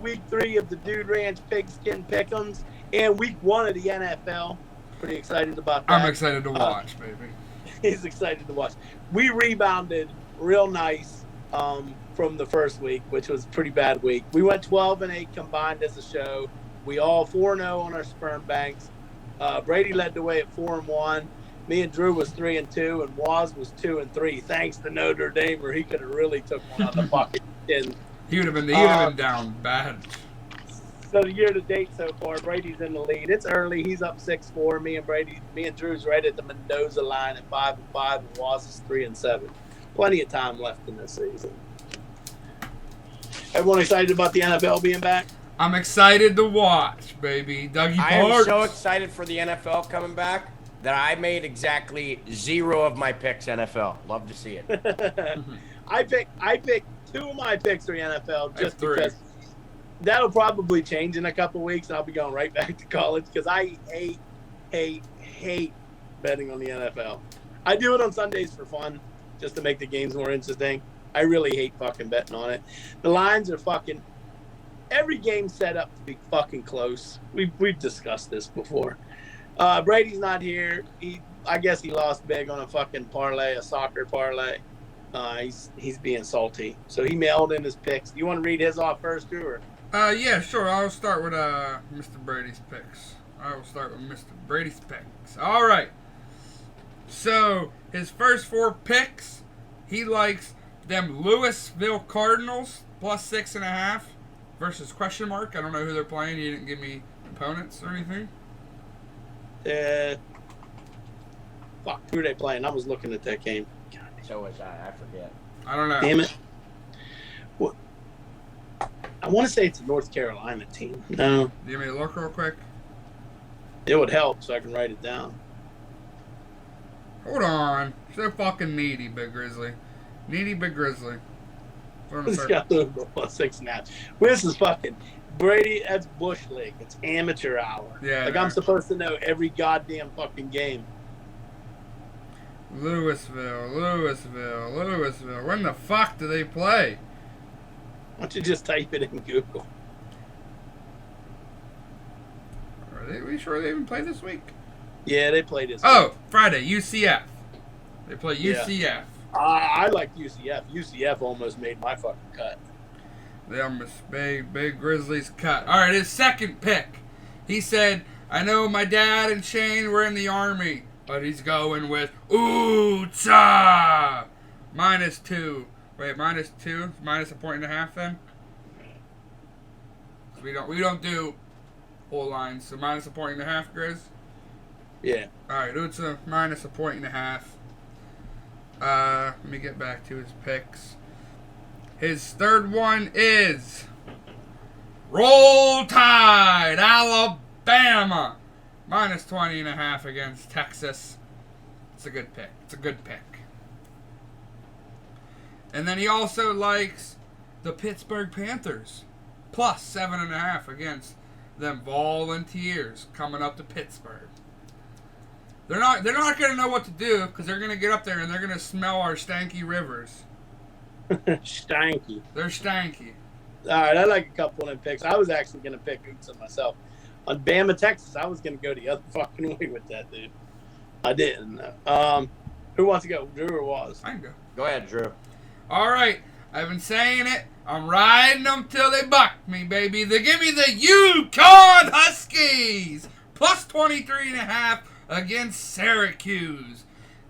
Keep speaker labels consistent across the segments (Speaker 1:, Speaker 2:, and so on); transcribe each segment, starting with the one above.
Speaker 1: week 3 of the Dude Ranch Pigskin Pick'ems and week 1 of the NFL. Pretty excited about that.
Speaker 2: I'm excited to watch, baby.
Speaker 1: He's excited to watch. We rebounded real nice from the first week, which was a pretty bad week. We went 12-8 combined as a show. We all 4-0 on our sperm banks. Brady led the way at 4-1. Me and Drew was 3-2, and Waz was 2-3. Thanks to Notre Dame, or he could have really took one on the fucking chin.
Speaker 2: He would have been down bad.
Speaker 1: So the year to date so far, Brady's in the lead. It's early. He's up 6-4. Me and Drew's right at the Mendoza line at 5-5, and Waz is 3-7. Plenty of time left in this season. Everyone excited about the NFL being back?
Speaker 2: I'm excited to watch, baby. Dougie
Speaker 3: I am
Speaker 2: Parks.
Speaker 3: so excited for the NFL coming back that I made exactly 0 of my picks NFL. Love to see it.
Speaker 1: I picked 2 of my picks for the NFL just
Speaker 2: three.
Speaker 1: because that'll probably change in a couple weeks, and I'll be going right back to college because I hate betting on the NFL. I do it on Sundays for fun, just to make the games more interesting. I really hate fucking betting on it. The lines are fucking every game's set up to be fucking close. We've discussed this before. Brady's not here. I guess he lost big on a fucking parlay, a soccer parlay. He's being salty. So he mailed in his picks. Do you want to read his off first, Drew? Or?
Speaker 2: Yeah, sure. I'll start with Mr. Brady's picks. I will start with Mr. Brady's picks. All right. So his first 4 picks, he likes them Louisville Cardinals plus 6.5 versus question mark. I don't know who they're playing. He didn't give me opponents or anything.
Speaker 1: Fuck, who are they playing? I was looking at that game. God,
Speaker 3: So was I. I forget.
Speaker 2: I don't know.
Speaker 1: damn it. What? I want to say it's a North Carolina team. No,
Speaker 2: Do you want me to look real quick?
Speaker 1: it would help so I can write it down.
Speaker 2: Hold on. So fucking needy, Big Grizzly. Needy Big Grizzly.
Speaker 1: It's got Louisville plus 6.5. This is fucking Brady. That's Bush League. It's amateur hour.
Speaker 2: Yeah.
Speaker 1: Like I'm supposed to know every goddamn fucking game.
Speaker 2: Louisville. When the fuck do they play?
Speaker 1: Why don't you just type it in Google?
Speaker 2: Are we sure they even play this week?
Speaker 1: Yeah, they play this.
Speaker 2: Oh, Friday, UCF. They play UCF.
Speaker 1: I like UCF. UCF almost made my fucking cut.
Speaker 2: They almost made Big Grizzlies cut. All right, his second pick. He said, I know my dad and Shane were in the Army, but he's going with Ooh-cha! -2. Wait, -2? Minus 1.5 then? We don't do whole lines, so minus 1.5, Grizz?
Speaker 1: Yeah.
Speaker 2: Alright, Utsa minus 1.5. Let me get back to his picks. His third one is Roll Tide, Alabama. Minus 20.5 against Texas. It's a good pick. And then he also likes the Pittsburgh Panthers. Plus 7.5 against them Volunteers coming up to Pittsburgh. They're not going to know what to do because they're going to get up there and they're going to smell our stanky rivers.
Speaker 1: Stanky.
Speaker 2: They're stanky.
Speaker 1: All right, I like a couple of them picks. I was actually going to pick Utsa myself. On Bama, Texas, I was going to go the other fucking way with that, dude. I didn't. Who wants to go, Drew or Waz?
Speaker 2: I can go.
Speaker 3: Go ahead, Drew.
Speaker 2: All right, I've been saying it. I'm riding them till they buck me, baby. They give me the Yukon Huskies. Plus 23.5 against Syracuse.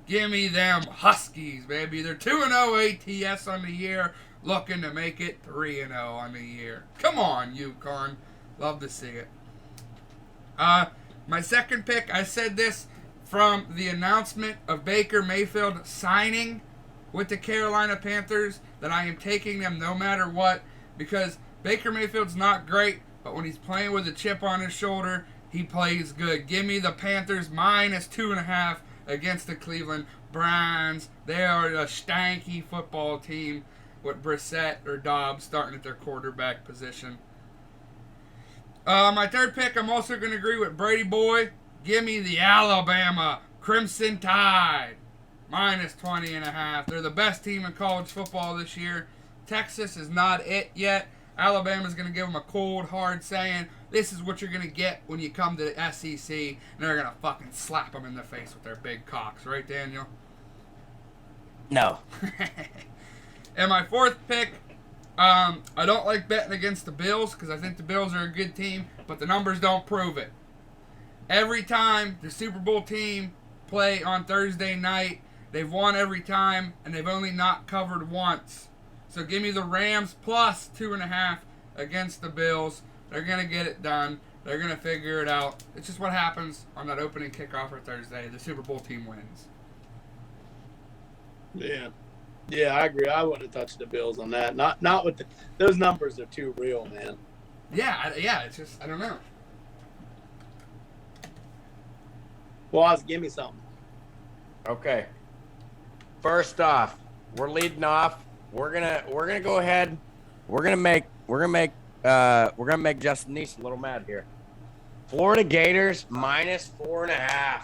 Speaker 2: Give me them Huskies, baby. They're 2-0 ATS on the year, looking to make it 3-0 on the year. Come on, Yukon. Love to see it. My second pick, I said this from the announcement of Baker Mayfield signing with the Carolina Panthers, that I am taking them no matter what, because Baker Mayfield's not great, but when he's playing with a chip on his shoulder, he plays good. Give me the Panthers minus 2.5 against the Cleveland Browns. They are a stanky football team with Brissett or Dobbs starting at their quarterback position. My third pick, I'm also going to agree with Brady Boy. Give me the Alabama Crimson Tide. Minus 20.5. They're the best team in college football this year. Texas is not it yet. Alabama's going to give them a cold, hard saying, this is what you're going to get when you come to the SEC, and they're going to fucking slap them in the face with their big cocks. Right, Daniel?
Speaker 3: No.
Speaker 2: And my fourth pick, I don't like betting against the Bills because I think the Bills are a good team, but the numbers don't prove it. Every time the Super Bowl team play on Thursday night, they've won every time, and they've only not covered once. So give me the Rams plus 2.5 against the Bills. They're going to get it done. They're going to figure it out. It's just what happens on that opening kickoff for Thursday. The Super Bowl team wins.
Speaker 1: Yeah. Yeah, I agree. I wouldn't have touched the Bills on that. Not with those numbers are too real, man.
Speaker 2: Yeah, it's just, I don't know.
Speaker 1: Boss, give me something.
Speaker 3: Okay. First off, we're leading off. We're gonna go ahead. We're gonna make Justin Neese a little mad here. Florida Gators minus 4.5.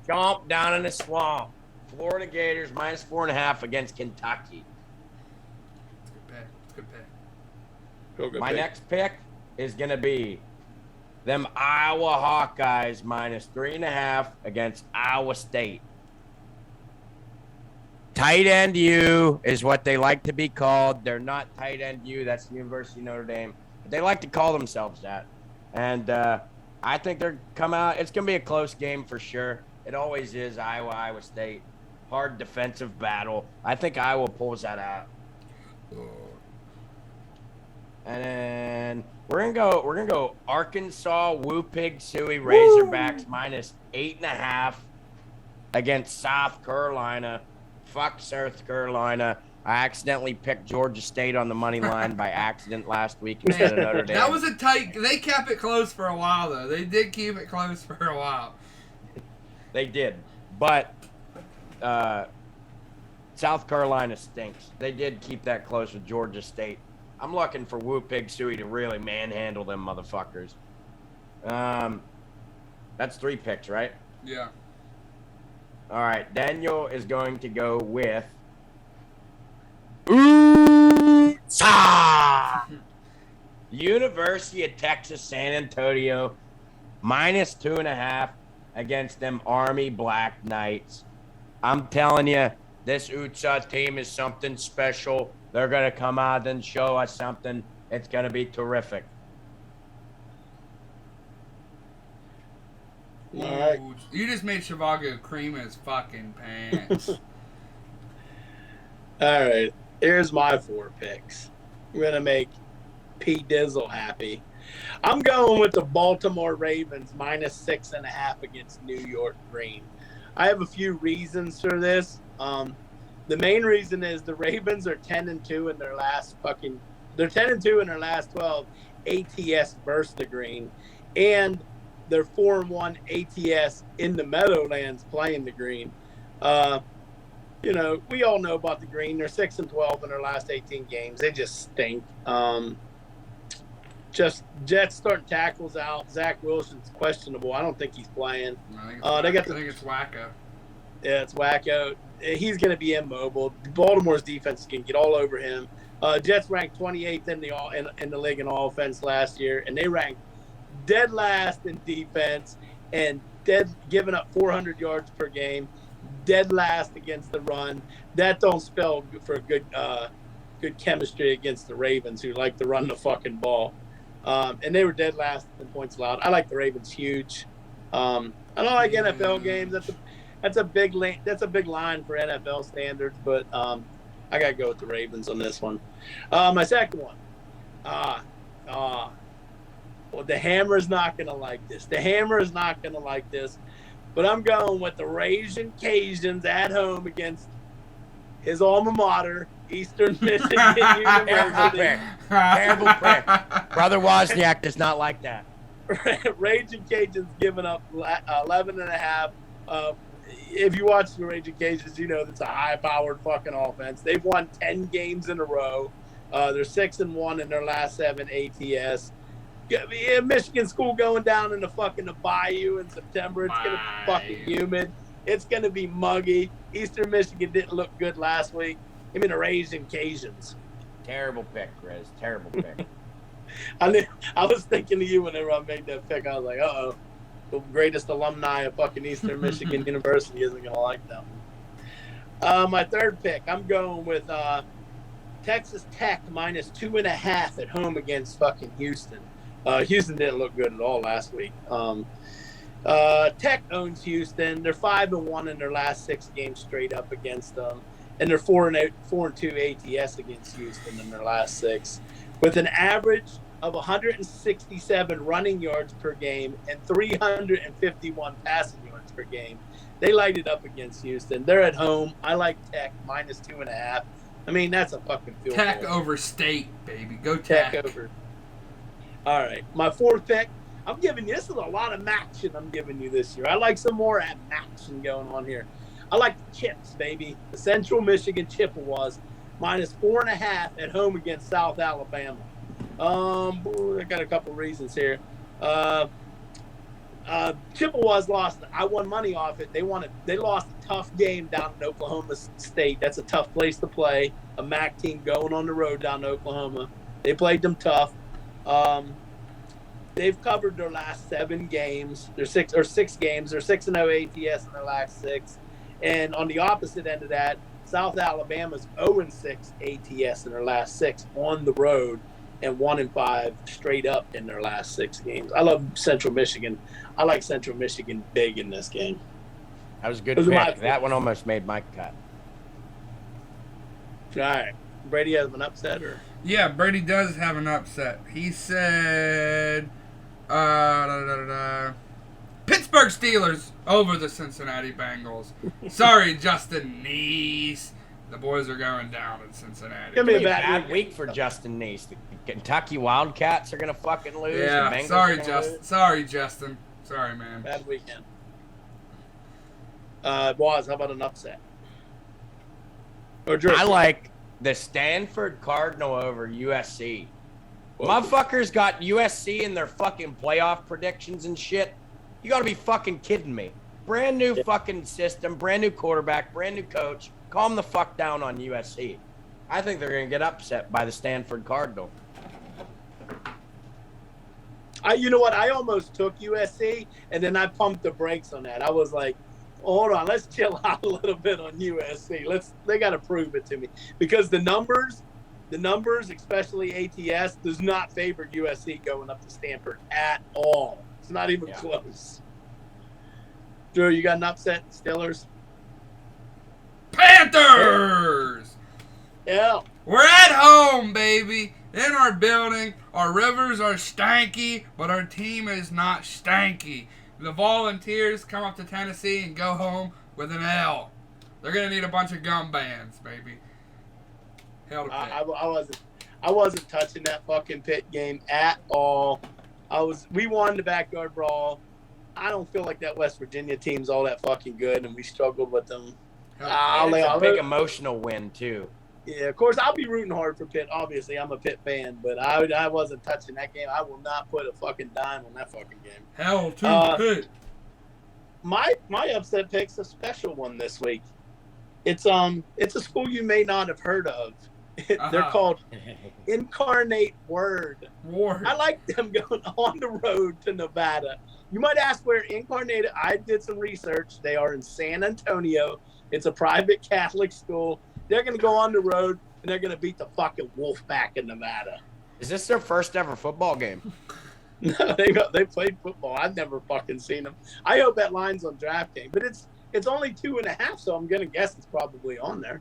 Speaker 3: Chomp down in the swamp. Florida Gators minus 4.5 against Kentucky.
Speaker 2: Good pick.
Speaker 3: My next pick is gonna be them Iowa Hawkeyes minus 3.5 against Iowa State. Tight end U is what they like to be called. They're not tight end U. That's the University of Notre Dame. But they like to call themselves that. And I think they're come out. It's going to be a close game for sure. It always is. Iowa State. Hard defensive battle. I think Iowa pulls that out. And then we're gonna go Arkansas Woo Pig Suey Razorbacks minus 8.5 against South Carolina. Fuck South Carolina. I accidentally picked Georgia State on the money line by accident last week instead of Notre Dame.
Speaker 2: That was a tight. They kept it close for a while though. They did keep it close for a while.
Speaker 3: They did, but South Carolina stinks. They did keep that close with Georgia State. I'm looking for Woo Pig Suey to really manhandle them motherfuckers. That's 3 picks, right?
Speaker 2: Yeah.
Speaker 3: All right. Daniel is going to go with University of Texas San Antonio minus 2.5 against them Army Black Knights. I'm telling you, this UTSA team is something special. They're going to come out and show us something. It's going to be terrific.
Speaker 1: All right.
Speaker 2: Ooh, you just made Shivago cream his fucking pants.
Speaker 1: All right. Here's my 4 picks. I'm going to make P. Dizzle happy. I'm going with the Baltimore Ravens minus 6.5 against New York Green. I have a few reasons for this. The main reason is the Ravens are 10-2 in their last they're 10-2 in their last 12 ATS versus the Green, and they're 4-1 ATS in the Meadowlands playing the Green. You know, we all know about the Green. They're 6-12 in their last 18 games. They just stink. Just Jets starting tackles out. Zach Wilson's questionable. I don't think he's playing.
Speaker 2: I think it's Wacko.
Speaker 1: Yeah, it's Wacko. He's going to be immobile. Baltimore's defense can get all over him. Jets ranked 28th in the league in offense last year, and they ranked dead last in defense and giving up 400 yards per game, dead last against the run. That don't spell for good chemistry against the Ravens, who like to run the fucking ball. And they were dead last in points allowed. I like the Ravens huge. I don't like NFL games. That's a big line for NFL standards, but I gotta go with the Ravens on this one. My second one. Well, the Hammer's not gonna like this. But I'm going with the Raging Cajuns at home against his alma mater, Eastern Michigan University.
Speaker 3: Terrible pick. Brother Wozniak does not like that.
Speaker 1: Raging Cajuns giving up 11.5. If you watch the Raging Cajuns, you know that's a high-powered fucking offense. They've won 10 games in a row. They're 6-1 in their last 7 ATS. Michigan school going down in the bayou in September. It's going to be fucking humid. It's going to be muggy. Eastern Michigan didn't look good last week. I mean, the Raging Cajuns.
Speaker 3: Terrible pick, Chris. Terrible pick.
Speaker 1: I was thinking of you whenever I made that pick. I was like, uh-oh. The greatest alumni of fucking Eastern Michigan University isn't going to like that one. My third pick, I'm going with Texas Tech minus 2.5 at home against fucking Houston. Houston didn't look good at all last week. Tech owns Houston. They're 5-1 in their last 6 games straight up against them, and they're 4-2 ATS against Houston in their last 6, with an average of 167 running yards per game and 351 passing yards per game. They light it up against Houston. They're at home. I like Tech minus 2.5. I mean, that's a fucking field
Speaker 2: Tech
Speaker 1: goal.
Speaker 2: over State, baby. Go Tech.
Speaker 1: Tech over. All right. My fourth pick, I'm giving you, this is a lot of action I'm giving you this year. I like some more action going on here. I like the Chips, baby. The Central Michigan Chippewas minus 4.5 at home against South Alabama. I got a couple reasons here. Chippewas lost. I won money off it. They lost a tough game down in Oklahoma State. That's a tough place to play. A MAC team going on the road down to Oklahoma. They played them tough. They've covered their last 7 games. They're 6 games. They're 6-0 ATS in their last 6. And on the opposite end of that, South Alabama's 0-6 ATS in their last 6 on the road, and 1-5 straight up in their last 6 games. I love Central Michigan. I like Central Michigan big in this game.
Speaker 3: That was a good pick. That one almost made my cut.
Speaker 1: All right. Brady has an upset, or?
Speaker 2: Yeah, Brady does have an upset. He said, Pittsburgh Steelers over the Cincinnati Bengals. Sorry, Justin Neese. The boys are going down in Cincinnati.
Speaker 1: Give me a
Speaker 3: bad week for Justin Neese. The Kentucky Wildcats are going to fucking lose.
Speaker 2: Yeah, sorry, Justin. Sorry, Justin. Sorry, man.
Speaker 1: Bad weekend. Waz, how about an upset? Or
Speaker 3: I like the Stanford Cardinal over USC.
Speaker 1: Whoa.
Speaker 3: Motherfuckers got USC in their fucking playoff predictions and shit. You got to be fucking kidding me. Brand new fucking system, brand new quarterback, brand new coach. Calm the fuck down on USC. I think they're going to get upset by the Stanford Cardinal.
Speaker 1: You know what? I almost took USC, and then I pumped the brakes on that. I was like, hold on, let's chill out a little bit on USC. They got to prove it to me, because the numbers, especially ATS, does not favor USC going up to Stanford at all. It's not even close. Drew, you got an upset, Steelers?
Speaker 2: Panthers!
Speaker 1: Yeah.
Speaker 2: We're at home, baby. In our building. Our rivers are stanky, but our team is not stanky. The Volunteers come up to Tennessee and go home with an L. They're going to need a bunch of gum bands, baby. Hell to Pitt.
Speaker 1: I wasn't touching that fucking Pitt game at all. We won the backyard brawl. I don't feel like that West Virginia team's all that fucking good, and we struggled with them.
Speaker 3: It's a big emotional win, too.
Speaker 1: Yeah, of course, I'll be rooting hard for Pitt. Obviously, I'm a Pitt fan, but I wasn't touching that game. I will not put a fucking dime on that fucking game.
Speaker 2: Hell to Pitt.
Speaker 1: My upset pick's a special one this week. It's a school you may not have heard of. They're called Incarnate Word. I like them going on the road to Nevada. You might ask where Incarnate. I did some research. They are in San Antonio. It's a private Catholic school. They're going to go on the road, and they're going to beat the fucking Wolfpack in Nevada.
Speaker 3: Is this their first ever football game?
Speaker 1: No, they played football. I've never fucking seen them. I hope that line's on DraftKings, but it's only 2.5, so I'm going to guess it's probably on there.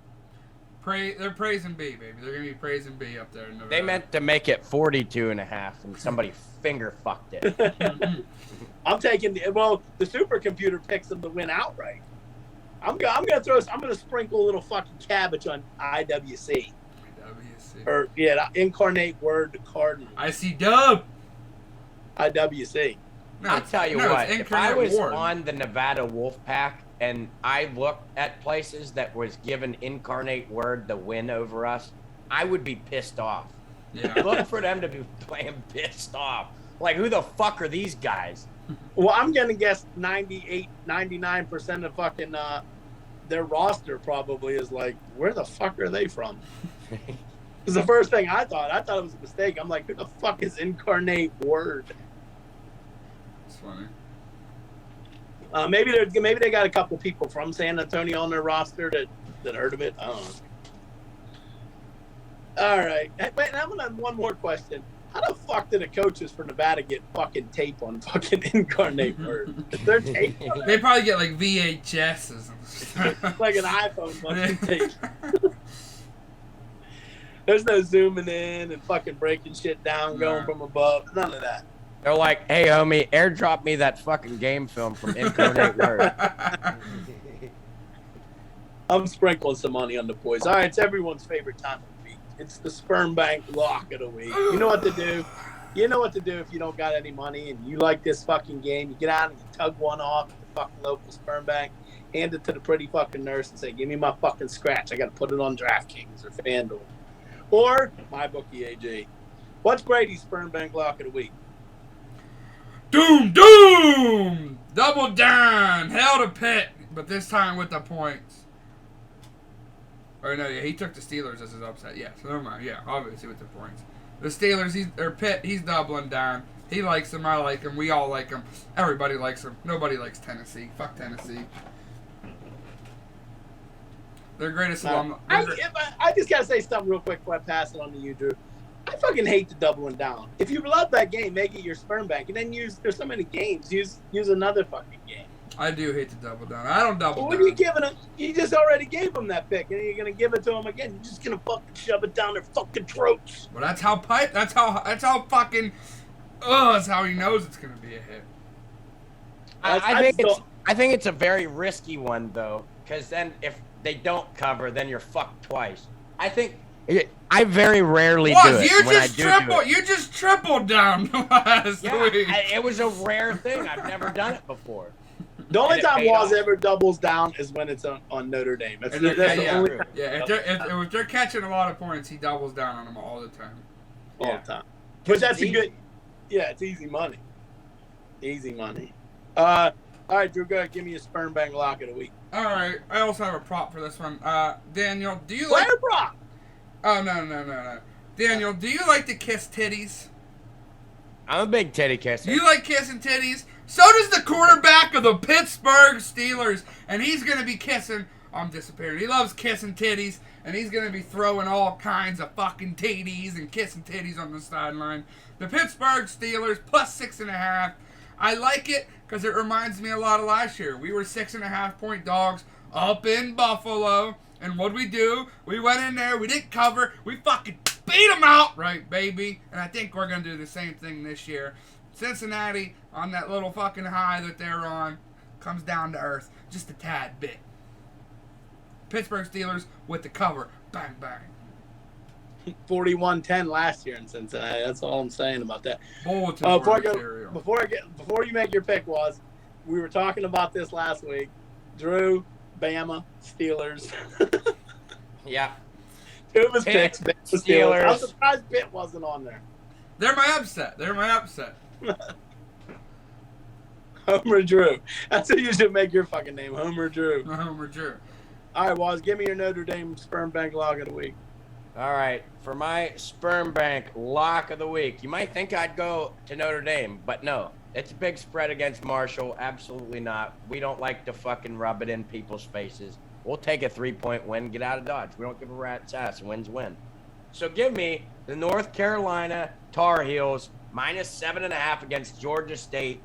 Speaker 2: They're praising B, baby. They're going to be praising B up there in Nevada.
Speaker 3: They meant to make it 42.5, and somebody finger fucked it.
Speaker 1: I'm taking the supercomputer picks them to win outright. I'm gonna sprinkle a little fucking cabbage on IWC. Or Incarnate Word to Cardinal.
Speaker 2: I see dub.
Speaker 1: IWC.
Speaker 3: No, I'll tell you what. If I was on the Nevada Wolfpack and I looked at places that was given Incarnate Word the win over us, I would be pissed off. Yeah. Look for them to be playing pissed off. Like, who the fuck are these guys?
Speaker 1: Well, I'm going to guess 98, 99% of fucking their roster probably is like, where the fuck are they from? was the first thing I thought. I thought it was a mistake. I'm like, who the fuck is Incarnate Word?
Speaker 2: It's funny.
Speaker 1: Maybe they got a couple people from San Antonio on their roster that heard of it. I don't know. All right. Wait, I'm gonna have one more question. How the fuck did the coaches for Nevada get fucking tape on fucking Incarnate Word? Is there tape on it?
Speaker 2: They probably get like VHSs.
Speaker 1: Like an iPhone fucking tape. There's no zooming in and fucking breaking shit down, going from above. None of that.
Speaker 3: They're like, hey, homie, airdrop me that fucking game film from Incarnate Word.
Speaker 1: I'm sprinkling some money on the boys. All right, it's everyone's favorite time of the week. It's the Sperm Bank lock of the week. You know what to do. You know what to do if you don't got any money and you like this fucking game. You get out and you tug one off at the fucking local Sperm Bank, hand it to the pretty fucking nurse and say, give me my fucking scratch. I got to put it on DraftKings or FanDuel. Or MyBookieAG. What's Brady's Sperm Bank lock of the week?
Speaker 2: Doom! Double down! Hell to Pitt, but this time with the points. Or no, yeah, he took the Steelers as his upset. Yeah, so never mind. Yeah, obviously with the points. The Steelers, Pitt, he's doubling down. He likes him, I like him, we all like him. Everybody likes him. Nobody likes Tennessee. Fuck Tennessee. Their greatest alum.
Speaker 1: I just got to say something real quick before I pass it on to you, Drew. I fucking hate the doubling down. If you love that game, make it your Sperm Bank, and then there's so many games. Use another fucking game.
Speaker 2: I do hate to double down. I don't double down.
Speaker 1: What are you giving him? You just already gave him that pick, and you're gonna give it to him again. You're just gonna fucking shove it down their fucking throats.
Speaker 2: Well, that's how fucking. That's how he knows it's gonna be a hit.
Speaker 3: I think it's a very risky one though, because then if they don't cover, then you're fucked twice. I very rarely do it.
Speaker 2: You just tripled down last week.
Speaker 3: It was a rare thing. I've never done it before.
Speaker 1: The only time Waz ever doubles down is when it's on Notre Dame. That's the only.
Speaker 2: If they're catching a lot of points, he doubles down on them all the time.
Speaker 1: All the time. But that's a good. Yeah, it's easy money. Easy money. All right, Drew, go ahead. Give me a Sperm Bank lock of the week.
Speaker 2: All right. I also have a prop for this one. Daniel, do you like...
Speaker 1: What a prop?
Speaker 2: Oh, no. Daniel, do you like to kiss titties?
Speaker 3: I'm a big titty kisser.
Speaker 2: You like kissing titties? So does the quarterback of the Pittsburgh Steelers. And he's going to be kissing... I'm disappearing. He loves kissing titties. And he's going to be throwing all kinds of fucking titties and kissing titties on the sideline. The Pittsburgh Steelers, plus 6.5. I like it because it reminds me a lot of last year. We were 6.5-point dogs up in Buffalo. And what'd we do? We went in there. We didn't cover. We fucking beat them outright, baby. And I think we're going to do the same thing this year. Cincinnati, on that little fucking high that they're on, comes down to earth just a tad bit. Pittsburgh Steelers with the cover. Bang, bang.
Speaker 1: 41-10 last year in Cincinnati. That's all I'm saying about that. Before you make your pick, we were talking about this last week. Drew, Bama, Steelers.
Speaker 3: Yeah.
Speaker 1: Two of his picks, Bama, Steelers. I'm surprised Pitt wasn't on there.
Speaker 2: They're my upset.
Speaker 1: Homer Drew. That's what you should make your fucking name, Homer Drew.
Speaker 2: Homer Drew.
Speaker 1: All right, Waz, give me your Notre Dame Sperm Bank lock of the week.
Speaker 3: All right, for my Sperm Bank lock of the week, you might think I'd go to Notre Dame, but no. It's a big spread against Marshall. Absolutely not. We don't like to fucking rub it in people's faces. We'll take a 3-point win, get out of Dodge. We don't give a rat's ass. Wins win. So give me the North Carolina Tar Heels minus 7.5 against Georgia State.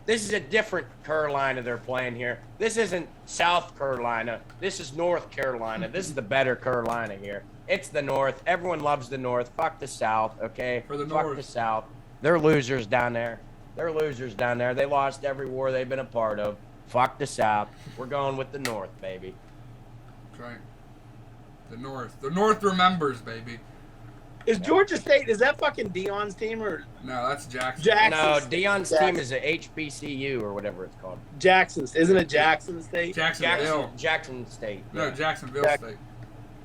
Speaker 3: This is a different Carolina they're playing here. This isn't South Carolina. This is North Carolina. This is the better Carolina here. It's the North. Everyone loves the North. Fuck the South, okay? Fuck the South. They're losers down there. They lost every war they've been a part of. Fuck the South. We're going with the North, baby.
Speaker 2: That's right. The North. The North remembers, baby.
Speaker 1: Is Georgia State, is that fucking Deion's team or?
Speaker 2: No, that's Jackson.
Speaker 3: No, Deion's team is a HBCU or whatever it's called.
Speaker 1: Jackson's. Isn't it Jackson State?
Speaker 3: Jackson State.
Speaker 2: No,
Speaker 3: Yeah.
Speaker 2: Jacksonville State.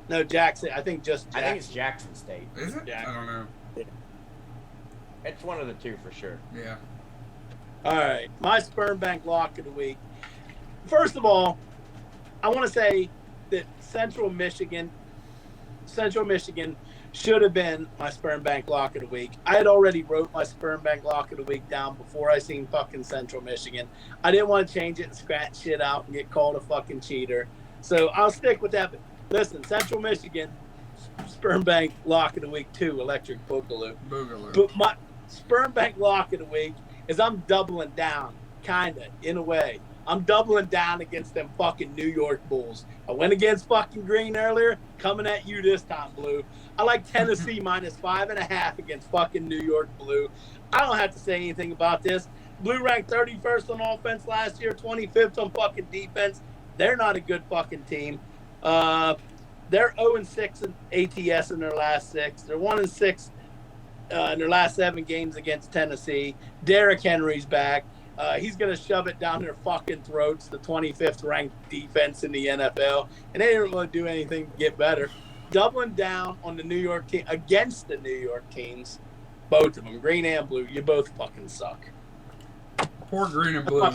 Speaker 1: No, Jackson. I think just Jackson.
Speaker 3: I think it's Jackson State.
Speaker 2: Is it?
Speaker 1: Jackson.
Speaker 2: I don't know.
Speaker 3: It's one of the two for sure.
Speaker 2: Yeah.
Speaker 1: All right. My Sperm Bank lock of the week. First of all, I want to say that Central Michigan Central Michigan should have been my sperm bank lock of the week. I had already wrote my sperm bank lock of the week down before I seen fucking Central Michigan. I didn't want to change it and scratch shit out and get called a fucking cheater. So I'll stick with that. But listen, Central Michigan, sperm bank lock of the week 2, Electric Boogaloo. But my sperm bank lock of the week is I'm doubling down, kind of, in a way. I'm doubling down against them fucking New York Bulls. I went against fucking Green earlier, coming at you this time, Blue. I like Tennessee minus 5.5 against fucking New York Blue. I don't have to say anything about this. Blue ranked 31st on offense last year, 25th on fucking defense. They're not a good fucking team. They're 0-6 in ATS in their last 6. They're 1-6 in their last 7 games against Tennessee. Derrick Henry's back. He's going to shove it down their fucking throats, the 25th ranked defense in the NFL. And they didn't really do anything to get better. Doubling down on the New York team, against the New York teams, both of them, Green and Blue, you both fucking suck.
Speaker 2: Poor Green and Blue.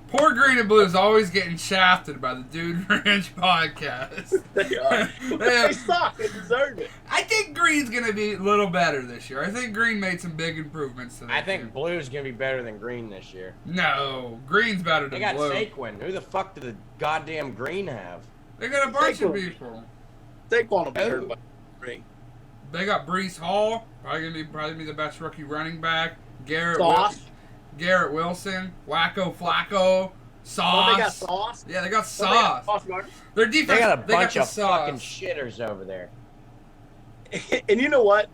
Speaker 2: Poor Green and Blue is always getting shafted by the Dude Ranch podcast.
Speaker 1: They are. They suck. They deserve it.
Speaker 2: I think Green's going to be a little better this year. I think Green made some big improvements to that
Speaker 3: I think
Speaker 2: team.
Speaker 3: Blue's going to be better than Green this year.
Speaker 2: No, Green's better than
Speaker 3: They got
Speaker 2: Blue.
Speaker 3: Saquon. Who the fuck did the goddamn Green have?
Speaker 2: They got a bunch of people.
Speaker 1: Saquon will be hurt by Green.
Speaker 2: They got Breece Hall, probably gonna be the best rookie running back. Garrett Wilson, Wacko Flacco, Sauce.
Speaker 1: Oh, they got Sauce?
Speaker 2: Yeah, they got Sauce. Their defense.
Speaker 3: They got a bunch of
Speaker 2: Sauce.
Speaker 3: fucking shitters over there.
Speaker 1: And you know what?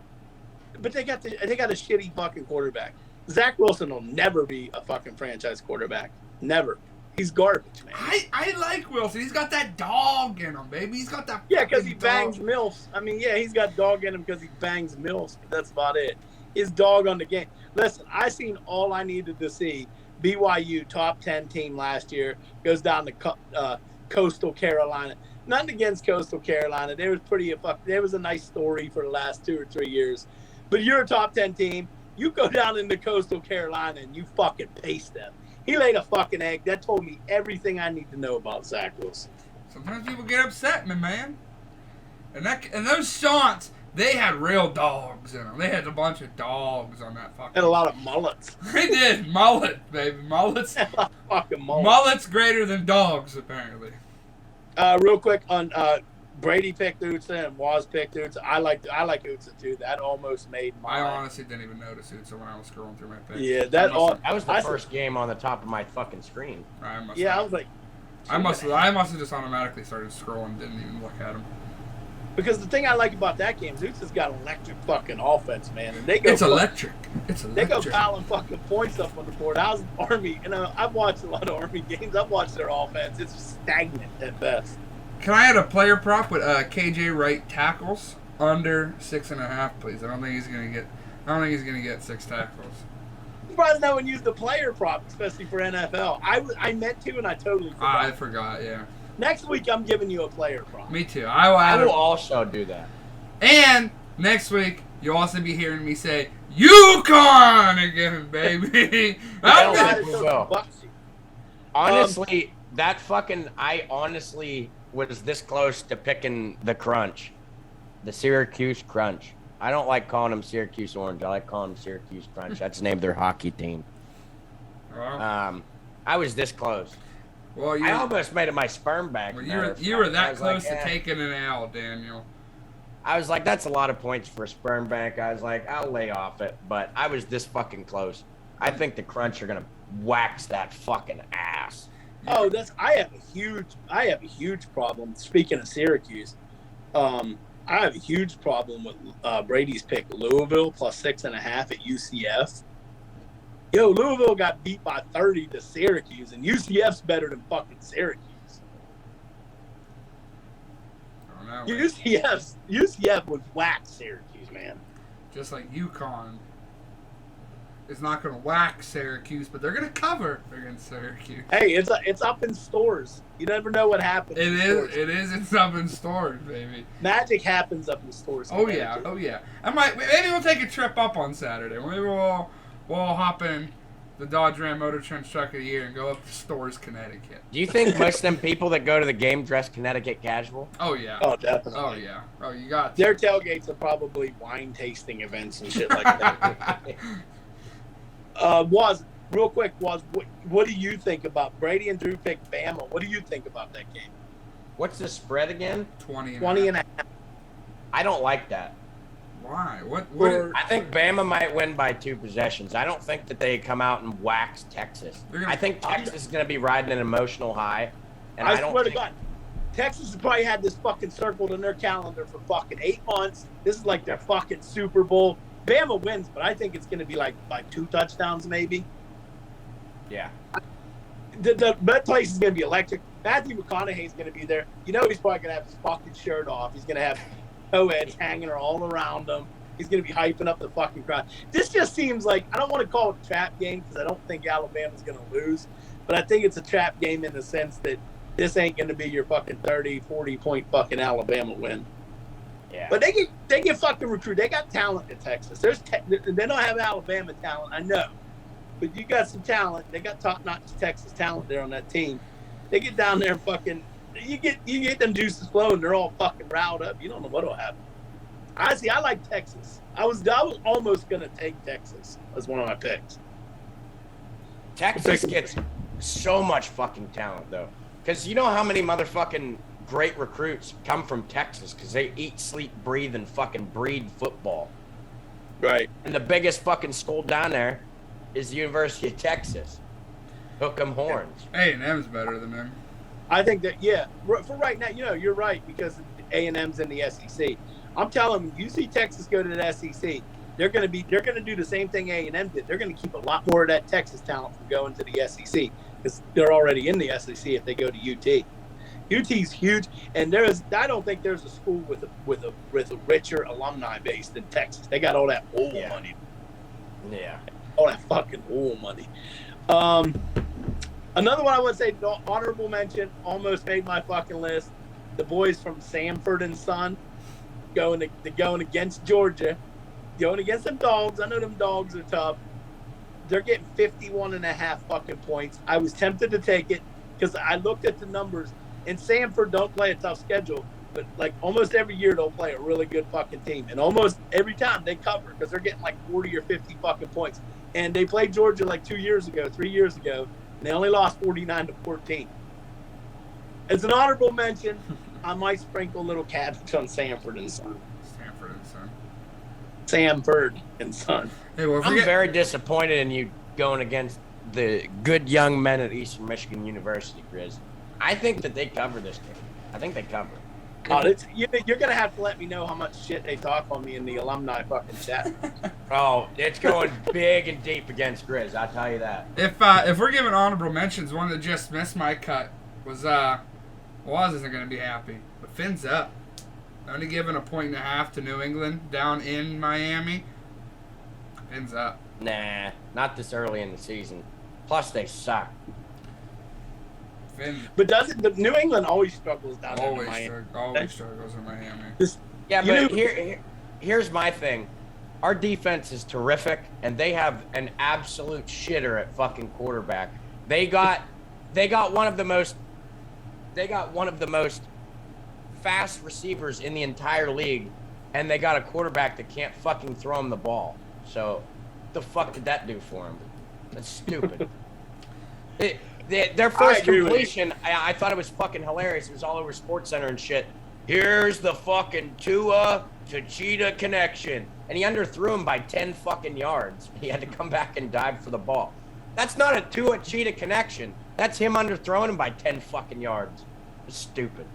Speaker 1: But they got a shitty fucking quarterback. Zach Wilson will never be a fucking franchise quarterback. Never. He's garbage, man.
Speaker 2: I like Wilson. He's got that dog in him, baby. He's got that.
Speaker 1: Yeah, because he bangs
Speaker 2: dog.
Speaker 1: MILFs. I mean, yeah, he's got dog in him because he bangs MILFs, but that's about it. His dog on the game. Listen, I seen all I needed to see. BYU, top 10 team last year, goes down to Coastal Carolina. Nothing against Coastal Carolina. They was a nice story for the last 2 or 3 years. But you're a top 10 team. You go down into Coastal Carolina and you fucking pace them. He laid a fucking egg. That told me everything I need to know about Zach Wilson.
Speaker 2: Sometimes people get upset, man. And those Saints, they had real dogs in them. They had a bunch of dogs on that fucking.
Speaker 1: And a lot of mullets.
Speaker 2: They did. Mullet, baby. Mullets.
Speaker 1: Fucking mullets.
Speaker 2: Mullets greater than dogs, apparently.
Speaker 1: Real quick on Brady picked Utsa and Waz picked Utsa. I like Utsa too. That almost made my.
Speaker 2: I honestly didn't even notice Utsa when I was scrolling through my picks.
Speaker 1: Yeah,
Speaker 3: that was the first game on the top of my fucking screen.
Speaker 1: I was like.
Speaker 2: I must have just automatically started scrolling, didn't even look at him.
Speaker 1: Because the thing I like about that game is Utsa's got electric fucking offense, man, and they go.
Speaker 2: It's electric.
Speaker 1: They go piling fucking points up on the board. I was Army, and I've watched a lot of Army games. I've watched their offense. It's stagnant at best.
Speaker 2: Can I add a player prop with KJ Wright tackles under 6.5, please? I don't think he's gonna get 6 tackles.
Speaker 1: Surprised no one used the player prop, especially for NFL. I meant to, and I totally forgot.
Speaker 2: I forgot. Yeah.
Speaker 1: Next week, I'm giving you a player prop.
Speaker 2: Me too. I
Speaker 3: will also do that.
Speaker 2: And next week, you'll also be hearing me say UConn again, baby.
Speaker 3: Honestly, I honestly was this close to picking the Crunch, the Syracuse Crunch. I don't like calling them Syracuse Orange. I like calling them Syracuse Crunch. That's the name of their hockey team.
Speaker 2: Well,
Speaker 3: I was this close.
Speaker 2: Well,
Speaker 3: I almost made it my sperm bank.
Speaker 2: Well, you were that close to taking an L, Daniel.
Speaker 3: I was like, that's a lot of points for a sperm bank. I was like, I'll lay off it, but I was this fucking close. I think the Crunch are gonna wax that fucking ass.
Speaker 1: Oh, I have a huge problem. Speaking of Syracuse, I have a huge problem with Brady's pick Louisville plus 6.5 at UCF. Yo, Louisville got beat by 30 to Syracuse, and UCF's better than fucking Syracuse. UCF would whack Syracuse, man.
Speaker 2: Just like UConn is not going to whack Syracuse, but they're going to cover against Syracuse.
Speaker 1: Hey, it's up in stores. You never know what happens.
Speaker 2: It is. It's up in stores, baby.
Speaker 1: Magic happens up in stores.
Speaker 2: Oh yeah. Maybe we'll take a trip up on Saturday. Maybe we'll hop in the Dodge Ram Motor Trend Truck of the Year and go up to Stores, Connecticut.
Speaker 3: Do you think most of them people that go to the game dress Connecticut casual?
Speaker 2: Oh yeah.
Speaker 1: Oh, definitely.
Speaker 2: Oh yeah. Oh, you got to.
Speaker 1: Their tailgates are probably wine tasting events and shit like that. Real quick, what do you think about Brady and Drew picked Bama? What do you think about that game?
Speaker 3: What's the spread again?
Speaker 2: 20
Speaker 1: and a half.
Speaker 3: I don't like that.
Speaker 2: Why? What?
Speaker 3: I think Bama might win by 2 possessions. I don't think that they come out and wax Texas. I think Texas is going to be riding an emotional high. And I
Speaker 1: swear to God, Texas has probably had this fucking circled in their calendar for fucking 8 months. This is like their fucking Super Bowl. Bama wins, but I think it's going to be like by 2 touchdowns maybe.
Speaker 3: Yeah.
Speaker 1: That place is going to be electric. Matthew McConaughey's going to be there. You know he's probably going to have his fucking shirt off. He's going to have co-eds hanging all around him. He's going to be hyping up the fucking crowd. This just seems like, I don't want to call it a trap game because I don't think Alabama's going to lose, but I think it's a trap game in the sense that this ain't going to be your fucking 30, 40-point fucking Alabama win.
Speaker 3: Yeah.
Speaker 1: But they get fucking recruit. They got talent in Texas. They don't have Alabama talent, I know. But you got some talent. They got top-notch Texas talent there on that team. They get down there and fucking you get them juices flowing. They're all fucking riled up. You don't know what'll happen. Honestly, I like Texas. I was almost gonna take Texas as one of my picks.
Speaker 3: Texas gets so much fucking talent though, because you know how many motherfucking great recruits come from Texas because they eat, sleep, breathe, and fucking breed football.
Speaker 1: Right.
Speaker 3: And the biggest fucking school down there is the University of Texas. Hook 'em horns.
Speaker 2: A&M's better than them.
Speaker 1: I think that, yeah, for right now, you're right because A&M's in the SEC. I'm telling you see Texas go to the SEC, they're going to do the same thing A&M did. They're going to keep a lot more of that Texas talent from going to the SEC because they're already in the SEC if they go to UT. UT's huge, and I don't think there's a school with a richer alumni base than Texas. They got all that oil money.
Speaker 3: Yeah.
Speaker 1: All that fucking oil money. Another one I would say, honorable mention, almost made my fucking list. The boys from Sanford and Son going against Georgia, going against them dogs. I know them dogs are tough. They're getting 51.5 fucking points. I was tempted to take it because I looked at the numbers, and Sanford don't play a tough schedule, but like almost every year they'll play a really good fucking team, and almost every time they cover because they're getting like 40 or 50 fucking points. And they played Georgia like 3 years ago, and they only lost 49-14. As an honorable mention, I might sprinkle a little cabbage on Sanford and Son. Sanford and Son.
Speaker 3: Hey, well, I'm very disappointed in you going against the good young men at Eastern Michigan University, Grizz. I think that they cover this game. I think they cover.
Speaker 1: You're going to have to let me know how much shit they talk on me in the alumni fucking chat.
Speaker 3: Oh, it's going big and deep against Grizz, I'll tell you that.
Speaker 2: If we're giving honorable mentions, one that just missed my cut was Waz isn't going to be happy, but Finn's up. Only giving 1.5 to New England down in Miami. Finn's up.
Speaker 3: Nah, not this early in the season. Plus, they suck.
Speaker 1: But New England always struggles down there in Miami?
Speaker 2: Always struggles in Miami.
Speaker 3: Yeah, but here's my thing. Our defense is terrific, and they have an absolute shitter at fucking quarterback. They got one of the most fast receivers in the entire league, and they got a quarterback that can't fucking throw him the ball. So, the fuck did that do for him? That's stupid. Their first completion, I thought it was fucking hilarious. It was all over SportsCenter and shit. Here's the fucking Tua to Cheetah connection. And he underthrew him by 10 fucking yards. He had to come back and dive for the ball. That's not a Tua Cheetah connection. That's him underthrowing him by 10 fucking yards. It's stupid.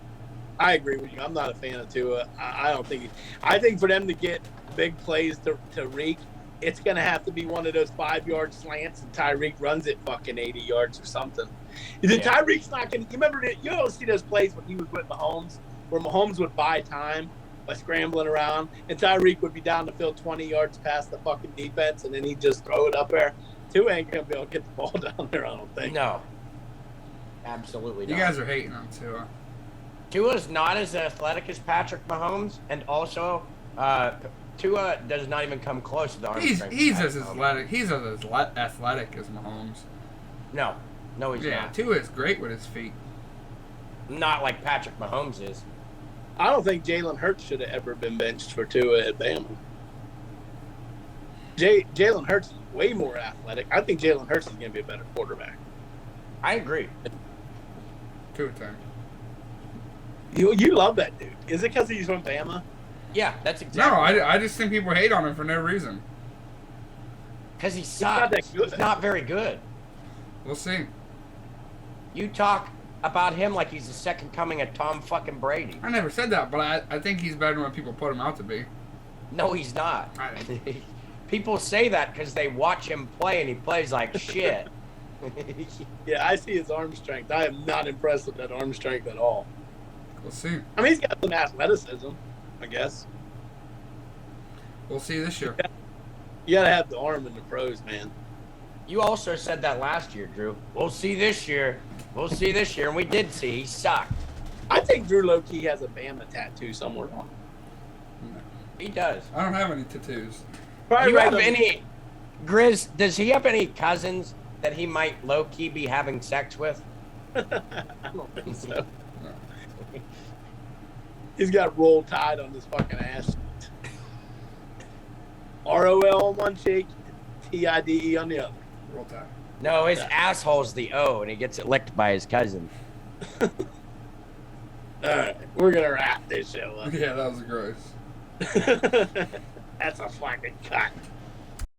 Speaker 1: I agree with you. I'm not a fan of Tua. I think for them to get big plays to Reek, it's going to have to be one of those 5-yard slants and Tyreek runs it fucking 80 yards or something. Tyreek's not going to – you remember – you don't see those plays when he was with Mahomes where Mahomes would buy time by scrambling around and Tyreek would be down the field 20 yards past the fucking defense and then he'd just throw it up there. Tua ain't going to be able to get the ball down there, I don't think.
Speaker 3: No. Absolutely not.
Speaker 2: You guys are hating on Tua.
Speaker 3: Tua's not as athletic as Patrick Mahomes, and also Tua does not even come close to the arm
Speaker 2: He's
Speaker 3: strength.
Speaker 2: he's
Speaker 3: of
Speaker 2: as
Speaker 3: Mahomes.
Speaker 2: athletic. He's as athletic as Mahomes.
Speaker 3: No, he's
Speaker 2: Yeah,
Speaker 3: not.
Speaker 2: Tua is great with his feet.
Speaker 3: Not like Patrick Mahomes is.
Speaker 1: I don't think Jalen Hurts should have ever been benched for Tua at Bama. Jalen Hurts is way more athletic. I think Jalen Hurts is going to be a better quarterback.
Speaker 3: I agree.
Speaker 2: Tua time.
Speaker 1: You love that dude. Is it because he's from Bama?
Speaker 3: Yeah, that's
Speaker 2: No,
Speaker 3: exactly.
Speaker 2: I just think people hate on him for no reason.
Speaker 3: Because he
Speaker 1: not
Speaker 3: sucks.
Speaker 1: that good.
Speaker 3: He's not very good.
Speaker 2: We'll see.
Speaker 3: You talk about him like he's the second coming of Tom fucking Brady.
Speaker 2: I never said that, but I think he's better than what people put him out to be.
Speaker 3: No, he's not.
Speaker 2: I-
Speaker 3: People say that because they watch him play and he plays like shit.
Speaker 1: Yeah, I see his arm strength. I am not impressed with that arm strength at all.
Speaker 2: We'll see.
Speaker 1: I mean, he's got some athleticism, I guess.
Speaker 2: We'll see this year.
Speaker 1: You got to have the arm in the pros, man.
Speaker 3: You also said that last year, Drew. We'll see this year. We'll see this year. And we did see. He sucked.
Speaker 1: I think Drew Low-Key has a Bama tattoo somewhere on.
Speaker 3: He does.
Speaker 2: I don't have any tattoos.
Speaker 1: Probably
Speaker 3: Do you
Speaker 1: right
Speaker 3: have
Speaker 1: on-
Speaker 3: any, Grizz, does he have any cousins that he might low-key be having sex with?
Speaker 1: I don't think so. He's got Roll Tide on his fucking ass. ROL on one cheek, TIDE on the other.
Speaker 2: Roll Tide.
Speaker 3: No, his asshole's the O, and he gets it licked by his cousin.
Speaker 1: All right, we're gonna wrap this show up.
Speaker 2: Yeah, that was gross.
Speaker 1: That's a fucking cut.